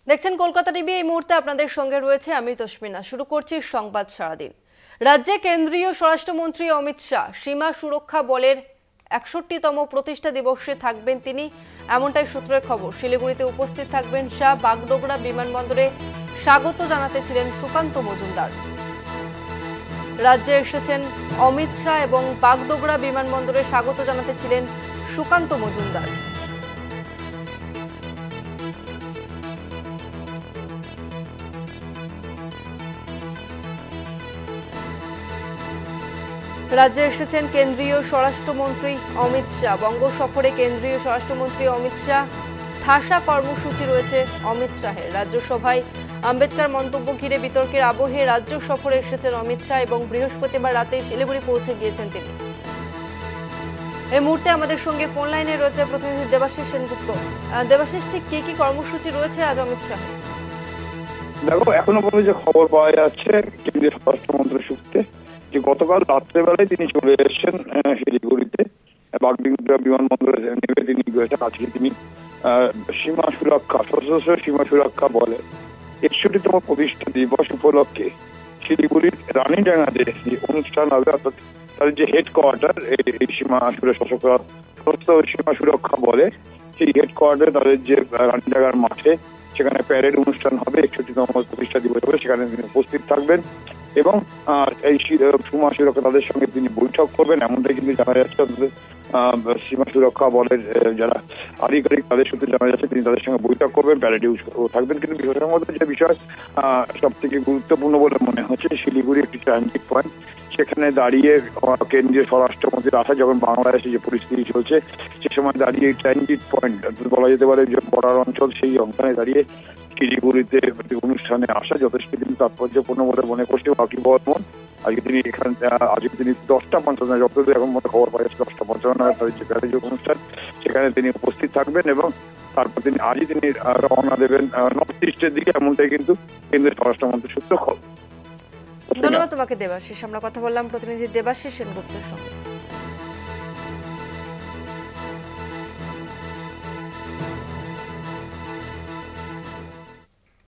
দেখছেন কলকাতা টিভি। এই মুহূর্তে আপনাদের সঙ্গে রয়েছে আমি তসমিনা। শুরু করছি সংবাদ সারাদিন। রাজ্যে কেন্দ্রীয় স্বরাষ্ট্রমন্ত্রী অমিত শাহ সীমা সুরক্ষা বলের ৬১তম প্রতিষ্ঠা দিবসে থাকবেন তিনি, এমনটাই সূত্রের খবর। শিলিগুড়িতে উপস্থিত থাকবেন শাহ। বাগডোগরা বিমানবন্দরে স্বাগত জানাতে ছিলেন সুকান্ত মজুমদার। রাজ্যে এসেছেন অমিত শাহ এবং বাগডোগরা বিমানবন্দরে স্বাগত জানাতে ছিলেন সুকান্ত মজুমদার। রাজ্যে এসেছেন কেন্দ্রীয় স্বরাষ্ট্রমন্ত্রী অমিত শাহ। বঙ্গ সফরে কেন্দ্রীয় স্বরাষ্ট্রমন্ত্রী অমিত শাহ। ঠাসা কর্মসূচি রয়েছে অমিত শাহের। রাজ্যসভায় আম্বেদকর মন্তব্য ঘিরে বিতর্কের আবহে রাজ্য সফরে এসেছেন অমিত শাহ এবং বৃহস্পতিবার রাতে শিলিগুড়ি পৌঁছে গিয়েছেন তিনি। এই মুহূর্তে আমাদের সঙ্গে ফোন লাইনে রয়েছে প্রতিনিধি দেবাশিস সেনগুপ্ত। দেবাশিস, ঠিক কি কি কর্মসূচি রয়েছে আজ অমিত শাহ? দেখো, এখনো পর্যন্ত যে খবর পাওয়া যাচ্ছে কেন্দ্রীয় স্বরাষ্ট্রমন্ত্রী সূত্রে, যে গতকাল রাত্রেবেলায় তিনি চলে এসেছেন শিলিগুড়িতে। বাগডোগরা বিমানবন্দরে নেমে তিনি আজকে তিনি সীমা সুরক্ষা, সশস্ত্র সীমা সুরক্ষা বলে ৬১তম প্রতিষ্ঠা দিবস উপলক্ষে শিলিগুড়ির রানীডাঙ্গাতে যে অনুষ্ঠান হবে, অর্থাৎ তাদের যে হেডকোয়ার্টার এই সীমা সশস্ত্র সীমা সুরক্ষা বলে, সেই হেডকোয়ার্টারে তাদের যে রানীডাঙ্গার মাঠে সেখানে প্যারেড অনুষ্ঠান হবে। ৬১তম প্রতিষ্ঠা দিবস হবে, সেখানে তিনি উপস্থিত থাকবেন এবং এই সীমা সুরক্ষা তাদের সঙ্গে তিনি বৈঠক করবেন, এমনটাই কিন্তু জানা যাচ্ছে। সীমা সুরক্ষা বলের যারা আধিকারিক তাদের সূত্রে জানা যাচ্ছে তিনি তাদের সঙ্গে বৈঠক করবেন, প্যারেডে থাকবেন। কিন্তু বিশেষত যে বিষয় সব থেকে গুরুত্বপূর্ণ বলে মনে হচ্ছে, শিলিগুড়ি একটি ট্রানজিট পয়েন্ট। সেখানে দাঁড়িয়ে কেন্দ্রীয় স্বরাষ্ট্রমন্ত্রীর আসা, যখন বাংলাদেশে যে পরিস্থিতি চলছে সে সময় দাঁড়িয়ে এই ট্রানজিট পয়েন্ট বলা যেতে পারে যে বর্ডার অঞ্চল, সেই অঞ্চলে দাঁড়িয়ে শিলিগুড়িতে অনুষ্ঠানে আসা যথেষ্ট কিন্তু তাৎপর্যপূর্ণ বলে মনে করছে ওয়াকিব বর্মন। আজকে তিনি 10টা 55 যতদূর এখন মতো খবর পাওয়া যাচ্ছে 10টা 55 তাদের যে প্যারেড অনুষ্ঠান, সেখানে তিনি উপস্থিত থাকবেন এবং তারপর তিনি আজই তিনি রওনা দেবেন নর্থ ইস্টের দিকে, এমনটাই কিন্তু কেন্দ্রীয় স্বরাষ্ট্রমন্ত্রী সূত্র খবর। ধন্যবাদ তোমাকে দেবাশিস। আমরা কথা বললাম প্রতিনিধি দেবাশিস সেনগুপ্তের সঙ্গে।